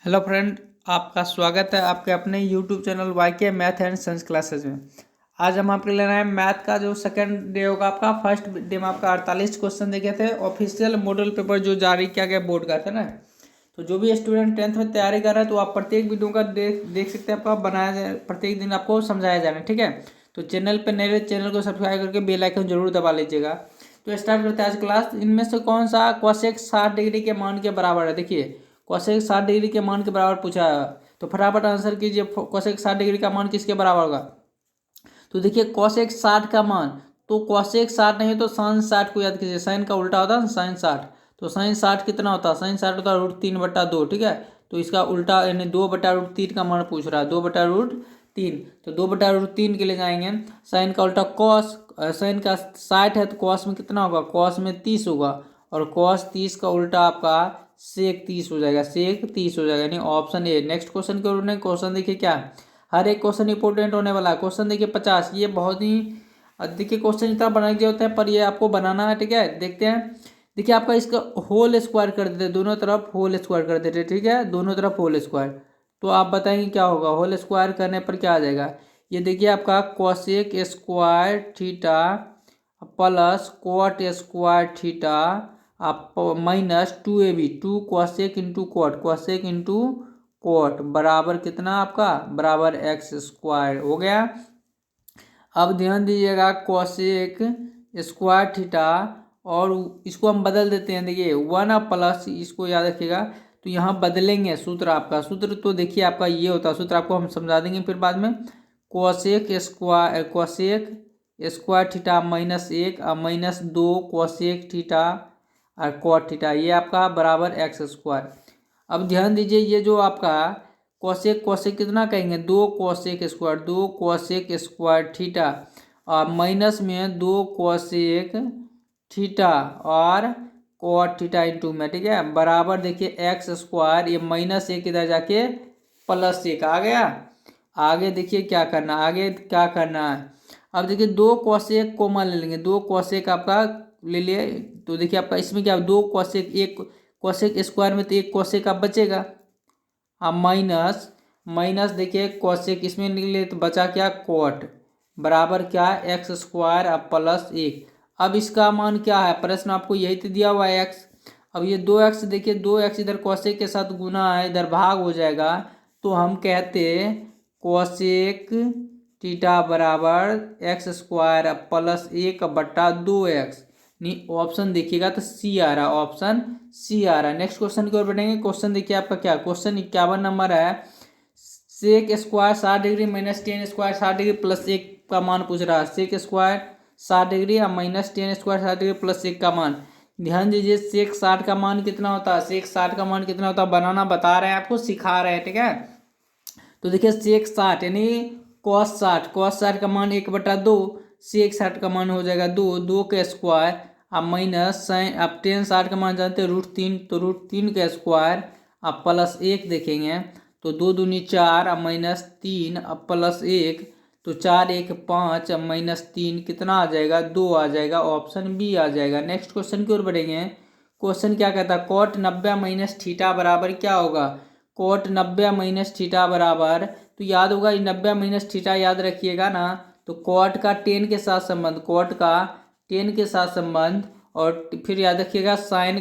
Hello friend, आपका स्वागत है आपके अपने YouTube channel Y K math and science classes में। आज हम आपके लेना है मैथ का जो सेकंड डे होगा आपका। फर्स्ट डे में आपका 48 क्वेश्चन देखे थे। ऑफिशियल मॉडल पेपर जो जारी किया गया बोर्ड का था ना, तो जो भी स्टूडेंट 10th में तैयारी कर रहे हैं तो आप प्रत्येक वीडियो का देख सकते हैं। आपका बनाया जाए, प्रत्येक दिन आपको समझाया जा रहा है, ठीक है। तो चैनल पर नए चैनल को सब्सक्राइब करके बेल आइकन जरूर दबा लीजिएगा। तो स्टार्ट करते हैं आज क्लास। इनमें से कौन सा कोसेक 60 डिग्री के मान के बराबर है? देखिए, कोसेक 60 डिग्री के मान के बराबर पूछा है, तो फटाफट आंसर कीजिए। कोसेक 60 डिग्री का मान किसके बराबर होगा? तो देखिए कोसेक 60 का मान, तो कोसेक 60 नहीं तो साइन 60 को याद कीजिए। साइन का उल्टा होता है ना, साइन 60। तो साइन 60 कितना होता है? साइन 60 होता है √3/2, ठीक है। तो इसका उल्टा यानी 2/√3 का मान पूछ रहा है, 2/√3। तो 2/√3 के लिए जाएंगे। साइन का उल्टा कॉस, साइन का 60 है तो कॉस में कितना होगा? कॉस में 30 होगा। और कॉस 30 का उल्टा आपका सेक 30 हो जाएगा, सेक 30 हो जाएगा, यानी ऑप्शन ए। नेक्स्ट क्वेश्चन के ओर क्वेश्चन देखिए क्या है। हर एक क्वेश्चन इंपोर्टेंट होने वाला है। क्वेश्चन देखिए 50, ये बहुत ही देखिए क्वेश्चन इतना बनाए दिए होते हैं पर ये आपको बनाना है, ठीक है। देखते हैं। देखिए आपका इसका होल स्क्वायर कर देते, दोनों तरफ होल स्क्वायर कर देते, ठीक है, दोनों तरफ होल स्क्वायर। तो आप बताएंगे क्या होगा? होल स्क्वायर करने पर क्या आ जाएगा? ये देखिए आपका cosec square theta plus cot square theta आप minus 2ab, 2 cosec into cot, cosec into cot बराबर कितना आपका? बराबर एक्स स्क्वायर हो गया। अब ध्यान दीजिएगा, कोसेक स्क्वायर थीटा और इसको हम बदल देते हैं। देखिए 1 प्लस, इसको याद रखिएगा। तो यहाँ बदलेंगे सूत्र, आपका सूत्र तो देखिए आपका ये होता है। सूत्र आपको हम समझा देंगे फिर बाद में। कोसेक स्क्वायर थीटा -1 और -2 कोसेक थीटा और कॉट थीटा, ये आपका बराबर एक्स स्क्वायर। अब ध्यान दीजिए, ये जो आपका कोसेक, कोसेक कितना कहेंगे? 2 cosec square, 2 cosec square theta और माइनस में 2 कोसेक थीटा और कॉट थीटा इंटू में, ठीक है, बराबर देखिए एक्स स्क्वायर। ये -1 इधर जाके +1 आ गया। आगे देखिए क्या करना, आगे क्या करना है। अब देखिए 2 कोसेक कॉमन ले लेंगे, 2 कोसेक आपका ले लिए। तो देखिए आपका इसमें क्या, 2 कोसेक, एक कोसेक स्क्वायर में तो एक कोसेक आप बचेगा। अब माइनस माइनस देखिए कोसेक इसमें निकले तो बचा क्या? कोट बराबर क्या? एक्स स्क्वायर अब +1। अब इसका मान क्या है? प्रश्न आपको यही तो दिया हुआ है, एक्स। अब ये 2x, देखिए 2x इधर कोसेक के साथ गुना है, इधर भाग हो जाएगा। तो हम कहते कोसेक थीटा बराबर एक्स स्क्वायर +1/2x। नहीं, ऑप्शन देखिएगा तो सी आ रहा है, ऑप्शन सी आ रहा है। नेक्स्ट क्वेश्चन की ओर बढ़ेंगे। क्वेश्चन देखिए आपका क्या, क्वेश्चन 51 नंबर है। Sec square 60 degree -10 square 60 degree +1 का मान पूछ रहा है। सेक स्क्वायर 60 डिग्री और -10 स्क्वायर 60 डिग्री +1 का मान। ध्यान दीजिए, सेक 60 का मान कितना होता है? सेक 60 का मान कितना होता है बनाना बता रहे हैं आपको, सिखा रहे हैं, ठीक है। तो देखिए सेक 60 यानी कॉस 60, कॉस 60 का मान 1/2, सेक 60 का मान हो जाएगा 2, 2 का स्क्वायर अब माइनस साइन, अब टेन 60 का मान जानते हैं √3, तो √3 का स्क्वायर अब +1 देखेंगे। तो 2 दूनी 4 अब -3 अब +1, तो 4 1 5 अब -3 कितना आ जाएगा? 2 आ जाएगा, ऑप्शन बी आ जाएगा। नेक्स्ट क्वेश्चन की ओर बढ़ेंगे। क्वेश्चन क्या कहता है? कोट 90 - थीटा बराबर क्या होगा? कोट 90 - थीटा बराबर, तो याद होगा 90 - थीटा याद रखिएगा ना। तो कोट का 10 के साथ संबंध, कोट का 10 के साथ संबंध, और फिर याद रखिएगा साइन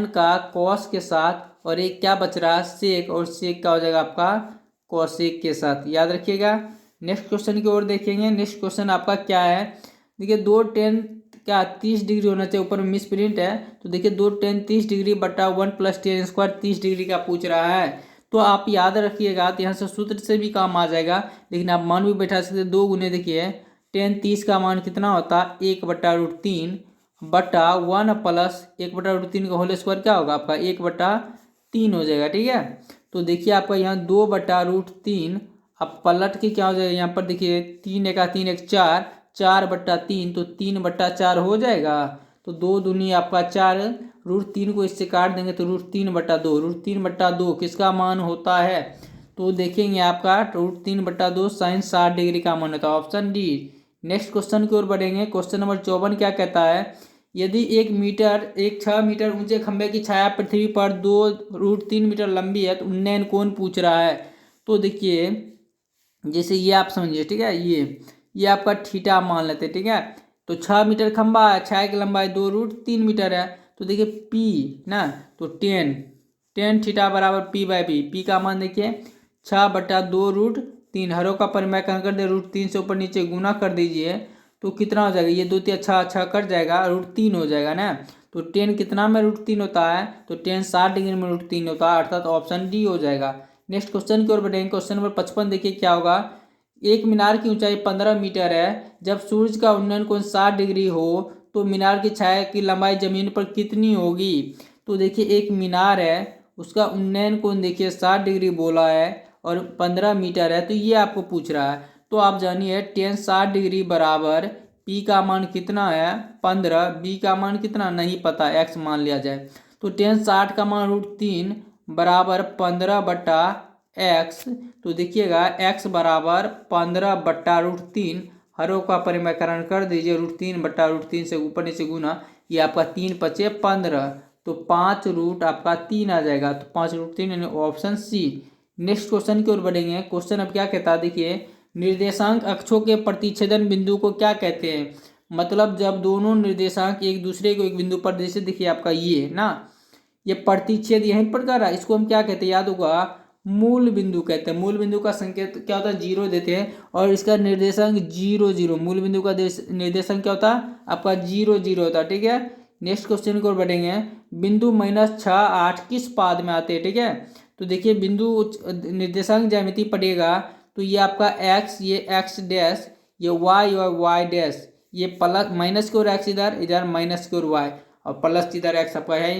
का कॉस के साथ, और एक क्या बच रहा है? सेक, और सेक का हो जाएगा आपका कोसेक के साथ, याद रखिएगा। नेक्स्ट क्वेश्चन की ओर देखेंगे। नेक्स्ट क्वेश्चन आपका क्या है? देखिए 2 tan क्या 30 डिग्री होना चाहिए, ऊपर में मिस प्रिंट है। तो देखिए 2 tan 30 डिग्री बटा 1 + tan स्क्वायर 30 डिग्री का पूछ रहा है। तो आप याद रखिएगा, तो यहाँ से सूत्र से भी काम आ जाएगा, लेकिन आप मान भी बैठा सकते हैं। 2 गुने देखिए tan 30 का मान कितना होता है? 1/√3 बटा 1 प्लस 1/√3 का होल स्क्वायर क्या होगा आपका? 1/3 हो जाएगा, ठीक है। तो देखिए आपका यहाँ 2/√3, अब पलट के क्या हो जाएगा? यहाँ पर देखिए 3 × 3 = 4, 4/3, तो 3/4 हो जाएगा। तो 2 दूनी आपका 4, √3 को इससे काट देंगे तो √3/2, √3/2 किसका मान होता है? तो देखेंगे आपका √3/2 साइन 60 डिग्री का मान होता है, ऑप्शन डी। नेक्स्ट क्वेश्चन की ओर बढ़ेंगे। क्वेश्चन नंबर 54 क्या कहता है? यदि 1 मीटर एक 6 मीटर ऊंचे खंभे की छाया पृथ्वी पर 2√3 मीटर लंबी है तो उन्नयन कोण पूछ रहा है। तो देखिए जैसे ये आप समझिए, ठीक है, ये आपका थीटा मान लेते हैं, ठीक है। तो 6 मीटर खंभा है, छाया की लंबाई 2√3 मीटर है, तो देखिए पी ना, तो टेन थीटा बराबर P/V। पी का मान देखिए 6/2√3, हरों का परिमाण कर दे, √3 से ऊपर नीचे गुना कर दीजिए तो कितना हो जाएगा, ये 2 3 अच्छा अच्छा कट जाएगा, √3 हो जाएगा ना। तो टेन कितना में √3 होता है, तो टेन 60 डिग्री में √3 होता है, अर्थात ऑप्शन डी हो जाएगा। नेक्स्ट क्वेश्चन की ओर बढ़ेंगे। क्वेश्चन नंबर 55 देखिए क्या होगा। एक मीनार की ऊंचाई 15 मीटर है, जब सूर्य का उन्नयन कोण 60 डिग्री हो तो मीनार की छाया की लंबाई जमीन पर कितनी होगी। तो देखिए एक मीनार है, उसका उन्नयन कोण देखिए 60 डिग्री बोला है और 15 मीटर है, तो ये आपको पूछ रहा है। तो आप जानिए टेन 60 डिग्री बराबर पी का मान कितना है 15, बी का मान कितना नहीं पता, एक्स मान लिया जाए। तो टेन 60 का मान √3 बराबर 15/x। तो देखिएगा x बराबर 15/√3, हरों का परिमाणीकरण कर दीजिए, √3/√3 से ऊपर नीचे गुना, ये आपका 3 × 5 = 15, तो 5 रूट आपका 3 आ जाएगा, तो 5√3 यानी ऑप्शन सी। नेक्स्ट क्वेश्चन की ओर बढ़ेंगे। क्वेश्चन अब क्या कहता है देखिए, निर्देशांक अक्षों के प्रतिच्छेदन बिंदु को क्या कहते हैं। मतलब जब दोनों निर्देशांक एक दूसरे को एक बिंदु पर, जैसे देखिए आपका ये ना, ये प्रतिच्छेद यहीं पर कर रहा है, इसको हम क्या कहते हैं, याद होगा मूल बिंदु कहते हैं। मूल बिंदु का संकेत क्या होता है, 0 देते हैं और इसका निर्देशांक 0 0, मूल बिंदु का निर्देशांक क्या होता है आपका 0 0 होता है, ठीक है। नेक्स्ट क्वेश्चन की ओर बढ़ेंगे। बिंदु -6 8 किस पाद में आते हैं, ठीक है। तो देखिए बिंदु निर्देशांक ज्यामिति पड़ेगा, तो ये आपका x, ये x डैश, ये y और y डैश, ये प्लस माइनस की ओर x, इधर माइनस की ओर y और प्लस इधर x आपका है।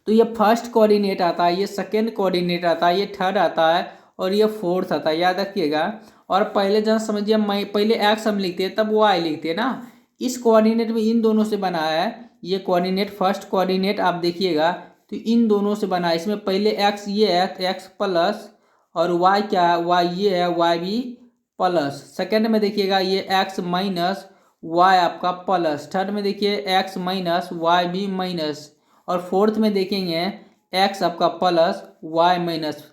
तो ये फर्स्ट कोऑर्डिनेट आता है, ये सेकंड कोऑर्डिनेट आता है, ये थर्ड आता है और ये फोर्थ आता है, याद रखिएगा। और पहले जब समझिए पहले एक्स हम लिखते हैं तब वाई लिखते हैं ना, इस कोऑर्डिनेट में इन दोनों से बना है, ये कोऑर्डिनेट फर्स्ट कोऑर्डिनेट आप देखिएगा तो इन दोनों से बना है। इसमें पहले एक्स ये है तो एक्स प्लस, और वाई क्या है, वाई ये है, वाई भी प्लस। सेकेंड में देखिएगा ये एक्स माइनस वाई आपका प्लस, थर्ड में देखिए एक्स माइनस वाई भी माइनस, और फोर्थ में देखेंगे एक्स आपका प्लस वाई माइनस।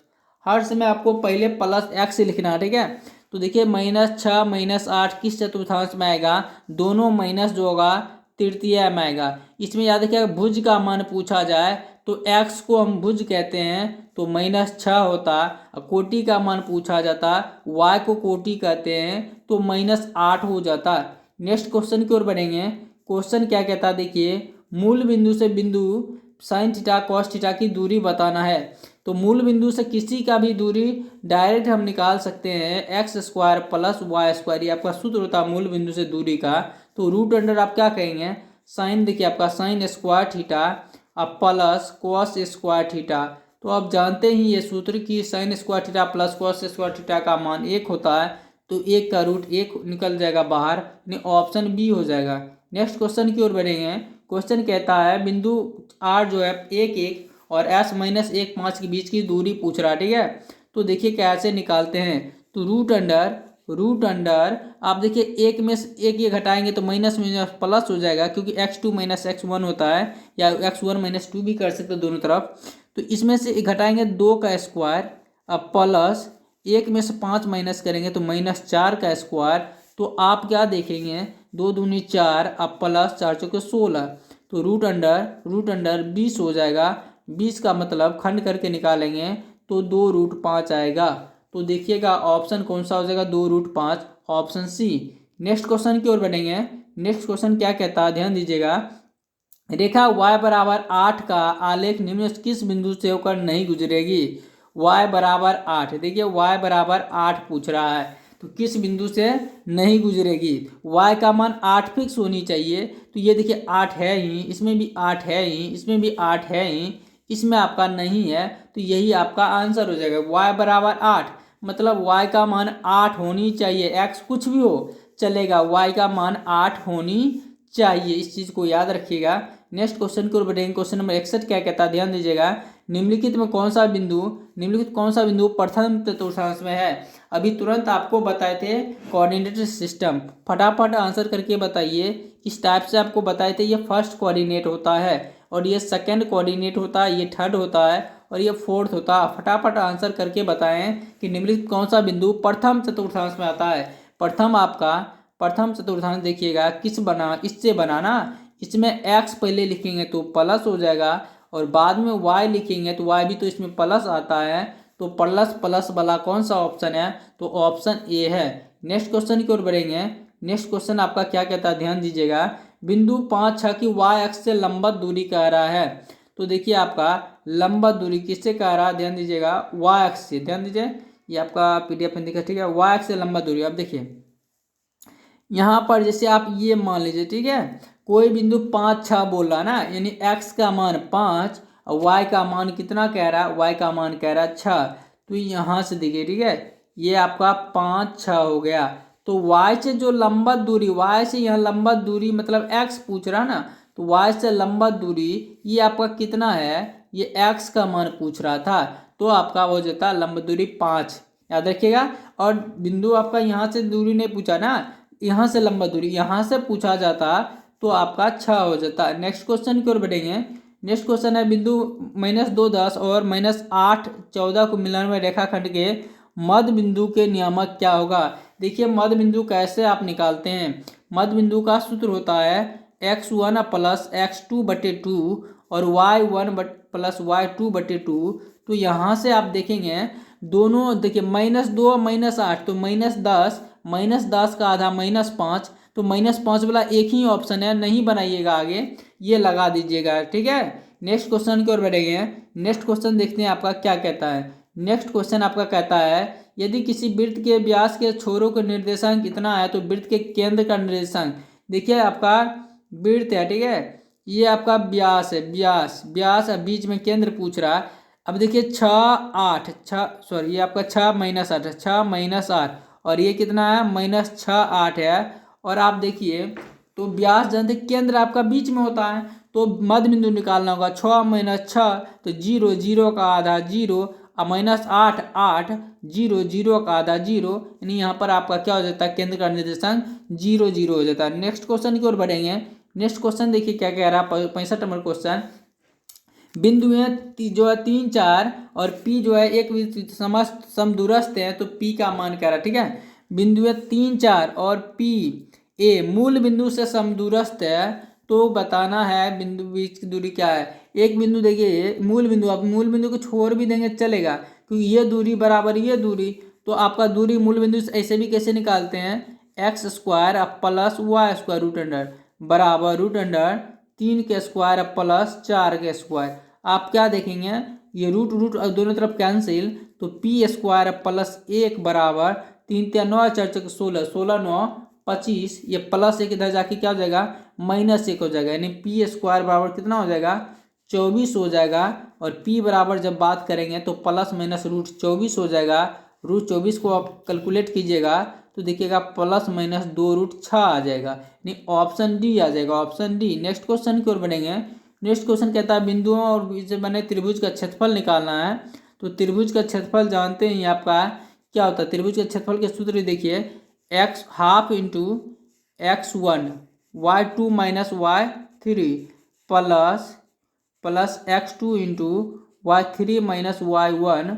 हर समय आपको पहले प्लस एक्स लिखना है, ठीक है। तो देखिए -6 -8 किस चतुर्थांश में आएगा, दोनों माइनस जो होगा तृतीय में आएगा। इसमें याद रखिएगा भुज का मान पूछा जाए तो एक्स को हम भुज कहते हैं तो -6 होता, कोटि का मान पूछा जाता वाई को कोटि कहते हैं तो -8 हो जाता। नेक्स्ट क्वेश्चन की ओर बढ़ेंगे। क्वेश्चन क्या कहता है देखिए, मूल बिंदु से बिंदु साइन थीटा कॉस थीटा की दूरी बताना है। तो मूल बिंदु से किसी का भी दूरी डायरेक्ट हम निकाल सकते हैं, x² + y², ये आपका सूत्र होता है मूल बिंदु से दूरी का। तो रूट अंडर आप क्या कहेंगे, साइन देखिए आपका साइन स्क्वायर थीटा अब प्लस कॉस स्क्वायर थीटा। तो आप जानते ही ये सूत्र की sine square theta plus cos square theta का मान 1 होता है, तो 1 का रूट 1 निकल जाएगा बाहर, यानी ऑप्शन बी हो जाएगा। नेक्स्ट क्वेश्चन की ओर बढ़ेंगे। क्वेश्चन कहता है बिंदु आर जो है 1 1 और s - 1 5 के बीच की दूरी पूछ रहा है, ठीक है। तो देखिए कैसे निकालते हैं, तो रूट अंडर आप देखिए एक में से एक ये घटाएंगे तो माइनस माइनस प्लस हो जाएगा, क्योंकि x2 - x1 होता है, या x1 - 2 भी कर सकते हैं दोनों तरफ। तो इसमें से घटाएंगे 2 का स्क्वायर, अब प्लस एक में से 5 माइनस करेंगे तो -4 का स्क्वायर। तो आप क्या देखेंगे, 2 दूनी 4 अब प्लस 4 चौके 16, तो रूट अंडर 20 हो जाएगा। 20 का मतलब खंड करके निकालेंगे तो 2√5 आएगा। तो देखिएगा ऑप्शन कौन सा हो जाएगा, 2√5, ऑप्शन सी। नेक्स्ट क्वेश्चन की ओर बढ़ेंगे। नेक्स्ट क्वेश्चन क्या कहता है, ध्यान दीजिएगा। रेखा y बराबर 8 का आलेख निम्न किस बिंदु से होकर नहीं गुजरेगी। y बराबर 8, देखिए y बराबर 8 पूछ रहा है, तो किस बिंदु से नहीं गुजरेगी। y का मान 8 फिक्स होनी चाहिए, तो ये देखिए 8 है ही, इसमें भी 8 है ही, इसमें भी 8 है ही, इसमें आपका नहीं है, तो यही आपका आंसर हो जाएगा। y बराबर 8 मतलब y का मान 8 होनी चाहिए, x कुछ भी हो चलेगा, y का मान 8 होनी चाहिए, इस चीज़ को याद रखिएगा। नेक्स्ट क्वेश्चन की ओर बढ़ेंगे। क्वेश्चन नंबर 61 क्या कहता है, ध्यान दीजिएगा। निम्नलिखित कौन सा बिंदु प्रथम चतुर्थांश में है। अभी तुरंत आपको बताए थे कोऑर्डिनेट सिस्टम, फटाफट आंसर करके बताइए। इस टाइप से आपको बताए थे, ये फर्स्ट कोऑर्डिनेट होता है और ये सेकंड कोऑर्डिनेट होता है, ये थर्ड होता है और ये फोर्थ होता है। फटाफट आंसर करके बताएं कि निम्नलिखित कौन सा बिंदु प्रथम चतुर्थांश में आता है। प्रथम चतुर्थांश देखिएगा इससे बनाना, इसमें x पहले लिखेंगे तो प्लस हो जाएगा और बाद में y लिखेंगे तो y भी तो इसमें प्लस आता है, तो प्लस प्लस वाला कौन सा ऑप्शन है, तो ऑप्शन ए है। नेक्स्ट क्वेश्चन की ओर बढ़ेंगे। नेक्स्ट क्वेश्चन आपका क्या कहता है, ध्यान दीजिएगा। बिंदु 5, 6 की y अक्ष से लंबवत दूरी कह रहा है। तो देखिए आपका लंबवत दूरी किससे कह रहा है, ध्यान दीजिएगा y अक्ष से। ध्यान दीजिए, ये आपका पीडीएफ में दिखा, ठीक है। y अक्ष से लंबवत दूरी, अब देखिए यहाँ पर जैसे आप ये मान लीजिए, ठीक है, कोई बिंदु 5, 6 बोल रहा है ना, यानी x का मान 5 और y का मान कितना कह रहा है, y का मान कह रहा है 6। तो यहाँ से देखिए, ठीक है, ये आपका 5, 6 हो गया। तो y से जो लंबवत दूरी, y से यहाँ लंबवत दूरी मतलब x पूछ रहा ना, तो y से लंबवत दूरी ये आपका कितना है, ये x का मान पूछ रहा था, तो आपका हो जाता है लंबवत दूरी 5, याद रखिएगा। और बिंदु आपका यहाँ से दूरी नहीं पूछा ना, यहाँ से लंबा दूरी यहाँ से पूछा जाता तो आपका 6 हो जाता। नेक्स्ट क्वेश्चन की ओर बढ़ेंगे। नेक्स्ट क्वेश्चन है बिंदु -2, 10 और -8, 14 को मिलान में रेखाखंड के मध्य बिंदु के नियामक क्या होगा। देखिए मध्य बिंदु कैसे आप निकालते हैं। मध्य बिंदु का सूत्र होता है x1 प्लस x2/2 और y1 प्लस y2/2। तो यहाँ से आप देखेंगे दोनों, देखिए -2 और -8, तो -10, -10 का आधा -5, तो -5 वाला एक ही ऑप्शन है, नहीं बनाइएगा आगे, ये लगा दीजिएगा, ठीक है। नेक्स्ट क्वेश्चन की ओर बढ़ेंगे। नेक्स्ट क्वेश्चन देखते हैं आपका क्या कहता है। नेक्स्ट क्वेश्चन आपका कहता है यदि किसी वृत्त के व्यास के छोरों का निर्देशांक इतना है तो वृत्त के केंद्र का निर्देशांक, देखिए आपका वृत्त है, ठीक है, ये आपका व्यास है, व्यास बीच में केंद्र पूछ रहा है। अब देखिए 6, 8, 6 सॉरी, ये आपका 6 - 8 है, 6 - 8 और ये कितना है -6, 8 है। और आप देखिए तो व्यास जानते केंद्र आपका बीच में होता है, तो मध्य बिंदु निकालना होगा। 6 - 6 तो 0, 0 का आधा 0 और -8, 8, 0, 0 का आधा 0, यानी यहाँ पर आपका क्या हो जाता है, केंद्र का निर्देशांक 0, 0 हो जाता है। नेक्स्ट क्वेश्चन की ओर बढ़ेंगे। नेक्स्ट क्वेश्चन देखिए क्या कह रहा है, 65 नंबर क्वेश्चन। बिंदुएं जो है 3, 4 और P जो है एक समदूरस्थ है, तो P का मान क्या रहा है, ठीक है। बिंदुएं 3, 4 और P A मूल बिंदु से समदूरस्थ है, तो बताना है बिंदु बीच की दूरी क्या है। एक बिंदु देखिए मूल बिंदु, आप मूल बिंदु को छोड़ भी देंगे चलेगा, क्योंकि ये दूरी बराबर ये दूरी, तो आपका दूरी मूल बिंदु से ऐसे भी कैसे निकालते हैं, x² plus y² root under बराबर √3 के स्क्वायर प्लस 4 के स्क्वायर। आप क्या देखेंगे, ये रूट दोनों तरफ कैंसिल, तो p² प्लस 1 बराबर 3, 3, 9, 4, 4, 16, 16, 9, 25, ये प्लस 1 इधर जाके क्या हो जाएगा, -1 हो जाएगा, यानी p² बराबर कितना हो जाएगा, 24 हो जाएगा। और p बराबर जब बात करेंगे तो प्लस माइनस √24 हो जाएगा। √24 को आप कैलकुलेट कीजिएगा तो देखिएगा +-2√6 आ जाएगा, यानी ऑप्शन डी आ जाएगा, ऑप्शन डी। नेक्स्ट क्वेश्चन की ओर बढ़ेंगे। नेक्स्ट क्वेश्चन कहता है बिंदुओं और बीच से बने त्रिभुज का क्षेत्रफल निकालना है। तो त्रिभुज का क्षेत्रफल जानते हैं आपका क्या होता है। त्रिभुज के क्षेत्रफल के सूत्र देखिए, x½ × x1 y2 - y3 plus x2 × y3 - y1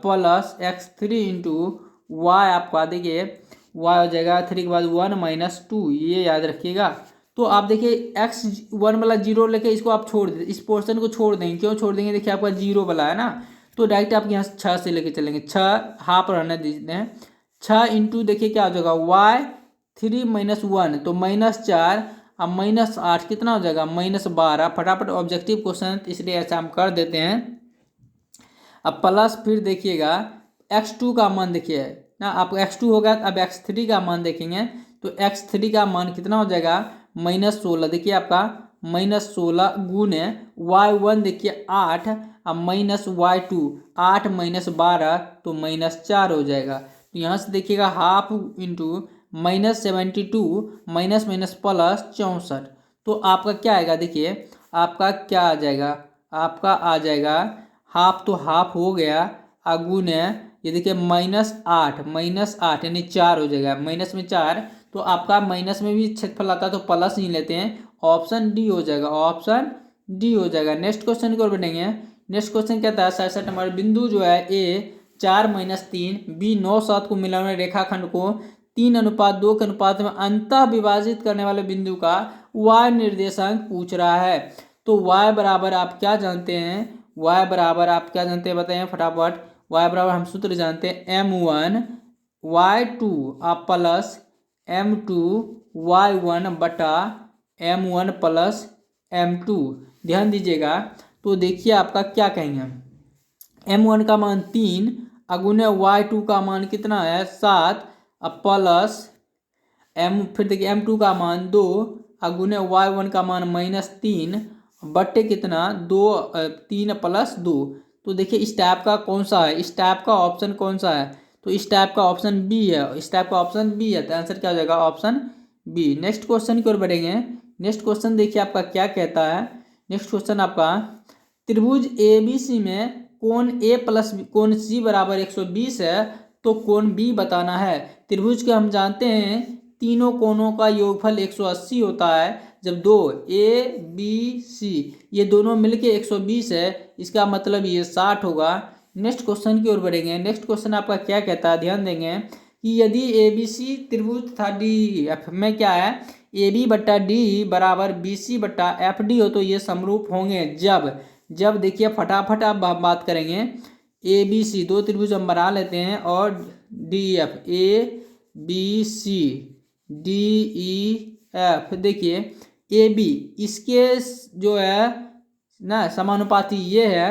plus x3 × y, आपका देखिए y हो जाएगा 3 के बाद 1 - 2, ये याद रखिएगा। तो आप देखिए x1 वाला 0 लेके इसको आप छोड़ दें, इस पोर्शन को छोड़ देंगे, क्यों छोड़ देंगे, देखिए आपका 0 वाला है ना, तो डायरेक्ट आप यहाँ 6 से लेके चलेंगे, 6 हाफ रहने दीजिए हैं, 6 इंटू देखिए क्या हो जाएगा y3 - 1 तो -4 अब -8 कितना हो जाएगा, -12। फटाफट ऑब्जेक्टिव क्वेश्चन इसलिए ऐसा हम कर देते हैं। अब प्लस फिर देखिएगा x2 का मान देखिए ना, आपको x2 होगा, अब x3 का मान देखेंगे तो x3 का मान कितना हो जाएगा, -16। देखिए आपका -16 गुने y1 देखिए 8 अब -y2 8 - 12 तो -4 हो जाएगा। तो यहाँ से देखिएगा हाफ इंटू -72 माइनस प्लस 64, तो आपका क्या आएगा, देखिए आपका क्या आ जाएगा, आपका आ जाएगा हाफ तो हाफ हो गया, अगुण है ये देखिए -8 यानी 4 हो जाएगा, माइनस में 4। तो आपका माइनस में भी क्षेत्रफल आता है तो प्लस ही लेते हैं, ऑप्शन डी हो जाएगा, ऑप्शन डी हो जाएगा। नेक्स्ट क्वेश्चन की ओर बढ़ेंगे। नेक्स्ट क्वेश्चन कहता है 67 नंबर, बिंदु जो है ए 4-3, बी 9-7 को मिलाने रेखाखंड को 3:2 के अनुपात में अंतः विभाजित करने वाले बिंदु का y निर्देशांक पूछ रहा है। तो y बराबर आप क्या जानते हैं, y बराबर आप क्या जानते हैं बताएं फटाफट। y बराबर हम सूत्र जानते हैं m1 y2 आप प्लस m2 y1 बटा m1 प्लस m2। ध्यान दीजिएगा। तो देखिए आपका क्या कहेंगे, m1 का मान 3 अगुने y2 का मान कितना है 7 अब प्लस फिर देखिए m2 का मान 2 अगुने y1 का मान -3 बट्टे कितना 2 3 प्लस 2। तो देखिए इस टाइप का कौन सा है, इस टाइप का ऑप्शन कौन सा है, तो इस टाइप का ऑप्शन बी है, इस टाइप का ऑप्शन बी है। तो आंसर क्या हो जाएगा, ऑप्शन बी। नेक्स्ट क्वेश्चन की ओर बढ़ेंगे। नेक्स्ट क्वेश्चन देखिए आपका क्या कहता है। नेक्स्ट क्वेश्चन आपका, त्रिभुज ए बी सी में कोण ए प्लस कोण सी बराबर 120 है तो कोण बी बताना है। त्रिभुज के हम जानते हैं तीनों कोणों का योगफल 180 होता है। जब दो ए बी सी ये दोनों मिलके 120 है, इसका मतलब ये 60 होगा। नेक्स्ट क्वेश्चन की ओर बढ़ेंगे। नेक्स्ट क्वेश्चन आपका क्या कहता है, ध्यान देंगे कि यदि ए बी सी त्रिभुज तथा डी एफ में क्या है ए बी बट्टा डी बराबर बी सी बट्टा एफ डी हो तो ये समरूप होंगे। जब देखिए फटाफट आप बात करेंगे, ए बी सी दो त्रिभुज हम बना लेते हैं और D F A B C D E F, देखिए ए बी इसके जो है ना समानुपाती ये है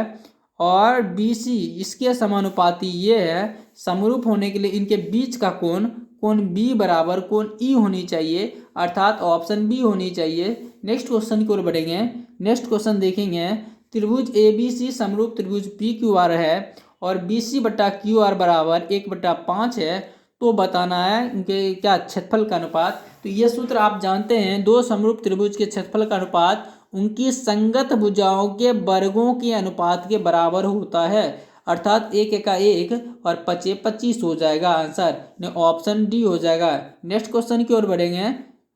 और बी सी इसके समानुपाती ये है। समरूप होने के लिए इनके बीच का कोण बी बराबर कोण ई होनी चाहिए, अर्थात ऑप्शन बी होनी चाहिए। नेक्स्ट क्वेश्चन की ओर बढ़ेंगे। नेक्स्ट क्वेश्चन देखेंगे, त्रिभुज ए बी सी समरूप त्रिभुज पी क्यू आर है और बी सी बट्टा क्यू आर बराबर 1/5 है तो बताना है इनके क्या क्षेत्रफल का अनुपात। तो ये सूत्र आप जानते हैं, दो समरूप त्रिभुज के क्षेत्रफल का अनुपात उनकी संगत भुजाओं के वर्गों के अनुपात के बराबर होता है, अर्थात 1 और 25 हो जाएगा। आंसर ऑप्शन डी हो जाएगा। नेक्स्ट क्वेश्चन की ओर बढ़ेंगे।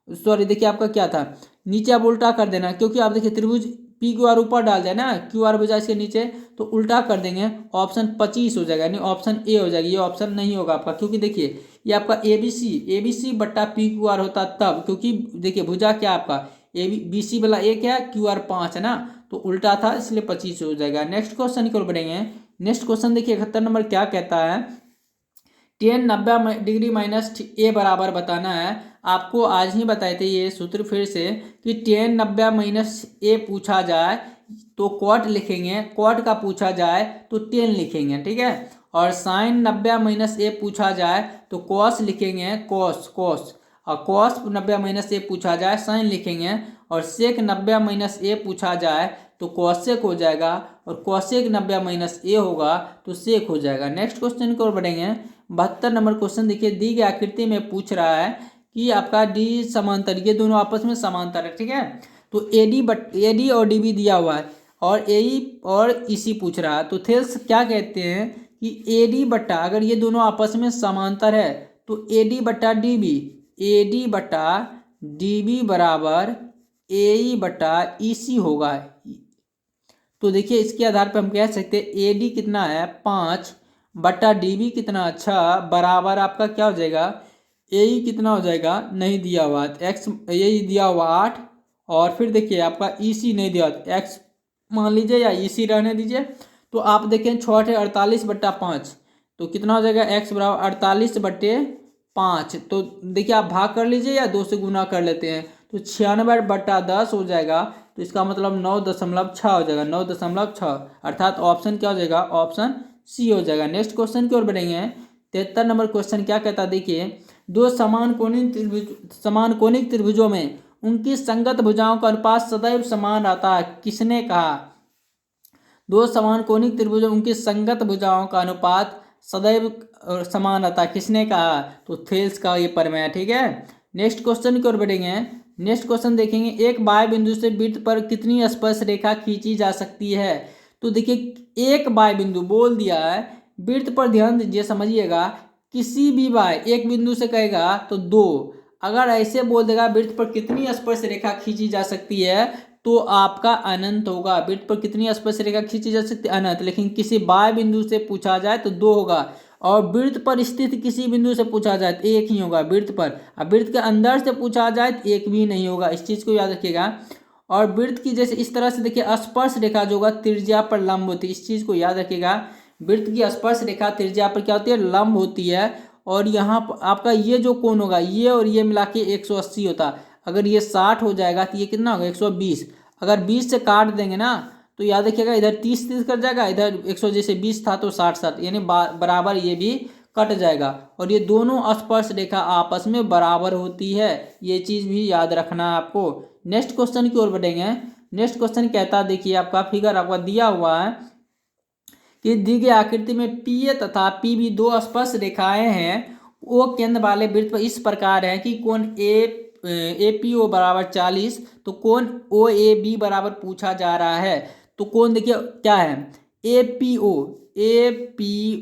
सॉरी देखिए आपका क्या था, नीचे आप उल्टा कर देना, क्योंकि आप देखिए त्रिभुज पी क्यू आर ऊपर डाल देना, क्यू आर बजाय इसके नीचे, तो उल्टा कर देंगे ऑप्शन 25 हो जाएगा, यानी ऑप्शन ए हो जाएगी। ये ऑप्शन नहीं होगा आपका, क्योंकि देखिए ये आपका ए बी सी बट्टा पी क्यू आर होता तब, क्योंकि देखिए भुजा क्या आपका ए बी सी वाला 1 है, क्यू आर 5 है ना, तो उल्टा था इसलिए 25 हो जाएगा। नेक्स्ट क्वेश्चन की ओर बढ़ेंगे। नेक्स्ट क्वेश्चन देखिए 71 नंबर क्या कहता है, tan 90 डिग्री माइनस ए बराबर बताना है। आपको आज ही बताए थे ये सूत्र फिर से कि tan 90 माइनस ए पूछा जाए तो कॉट लिखेंगे, कॉट का पूछा जाए तो tan लिखेंगे, ठीक है। और sin 90 माइनस ए पूछा जाए तो कॉस लिखेंगे, कॉस और कॉस 90 माइनस ए पूछा जाए साइन लिखेंगे। और सेक 90 माइनस ए पूछा जाए तो कॉसेक हो जाएगा और कॉसेक 90 माइनस ए होगा तो सेक हो जाएगा। नेक्स्ट क्वेश्चन की ओर बढ़ेंगे। 72 नंबर क्वेश्चन देखिए, दी गई आकृति में पूछ रहा है कि आपका डी समांतर, ये दोनों आपस में समांतर है, ठीक है। तो एडी और डीबी दिया हुआ है और एई और ईसी पूछ रहा है। तो थेल्स क्या कहते हैं कि एडी बट्टा, अगर ये दोनों आपस में समांतर है तो एडी बट्टा डीबी बराबर एई बट्टा ईसी होगा। तो देखिए इसके आधार पर हम कह सकते हैं एडी कितना है 5 बट्टा डीबी कितना 6 बराबर आपका क्या हो जाएगा, एई कितना हो जाएगा नहीं दिया हुआ, एक्स एई दिया हुआ 8 और फिर देखिए आपका ईसी नहीं दिया हुआ, एक्स मान लीजिए या ईसी रहने दीजिए। तो आप देखें 6 48 बट्टा 5 तो कितना हो जाएगा, एक्स बराबर 48/5। तो देखिए आप भाग कर लीजिए या 2 से गुना कर लेते हैं तो 96/10 हो जाएगा। तो इसका मतलब 9.6 हो जाएगा, 9.6, अर्थात ऑप्शन क्या हो जाएगा, ऑप्शन सी हो जाएगा। नेक्स्ट क्वेश्चन की ओर बढ़ेंगे। 73 नंबर क्वेश्चन क्या कहता है, देखिए दो समान कोणिक त्रिभुजों में उनकी संगत भुजाओं का अनुपात सदैव समान रहता है, किसने कहा। दो समान कोणिक त्रिभुजों उनकी संगत भुजाओं का अनुपात सदैव समान रहता है, किसने कहा, तो थेल्स का ये प्रमेय है, ठीक है। नेक्स्ट क्वेश्चन की ओर बढ़ेंगे। नेक्स्ट क्वेश्चन देखेंगे, एक बाह्य बिंदु से वृत्त पर कितनी स्पर्श रेखा खींची जा सकती है। तो देखिए एक बाय बिंदु बोल दिया है, वृत्त पर ध्यान दीजिए, समझिएगा। किसी भी बाय एक बिंदु से कहेगा तो 2, अगर ऐसे बोल देगा वृत्त पर कितनी स्पर्श रेखा खींची जा सकती है तो आपका अनंत होगा। वृत्त पर कितनी स्पर्श रेखा खींची जा सकती है, अनंत। लेकिन किसी बाय बिंदु से पूछा जाए तो 2 होगा, और वृत्त पर स्थित किसी बिंदु से पूछा जाए तो 1 ही होगा वृत्त पर। अब वृत्त के अंदर से पूछा जाए तो 1 भी नहीं होगा, इस चीज को याद रखिएगा। और वृत्त की जैसे इस तरह से देखिए स्पर्श रेखा जो होगा त्रिज्या पर लंब होती है, इस चीज को याद रखिएगा। वृत्त की स्पर्श रेखा त्रिज्या पर क्या होती है, लंब होती है। और यहाँ पर आपका ये जो कोण होगा ये और ये मिला के 180 होता है। अगर ये 60 हो जाएगा तो ये कितना होगा 120। अगर 20 से काट देंगे ना तो याद रखिएगा इधर 30 कर जाएगा, इधर 100 जैसे 20 था तो 60 यानी बराबर ये भी कट जाएगा। और ये दोनों स्पर्श रेखा आपस में बराबर होती है, ये चीज भी याद रखना है आपको। नेक्स्ट क्वेश्चन की ओर बढ़ेंगे। नेक्स्ट क्वेश्चन कहता देखिए, आपका फिगर आपका दिया हुआ है कि दी गई आकृति में पी तथा पी बी दो स्पर्श रेखाएं हैं, वो केंद्र वाले वृत्त पर इस प्रकार है कि कोण ए पी ओ बराबर 40, तो कोण ओ ए बी बराबर पूछा जा रहा है। तो कोण देखिए क्या है, ए पी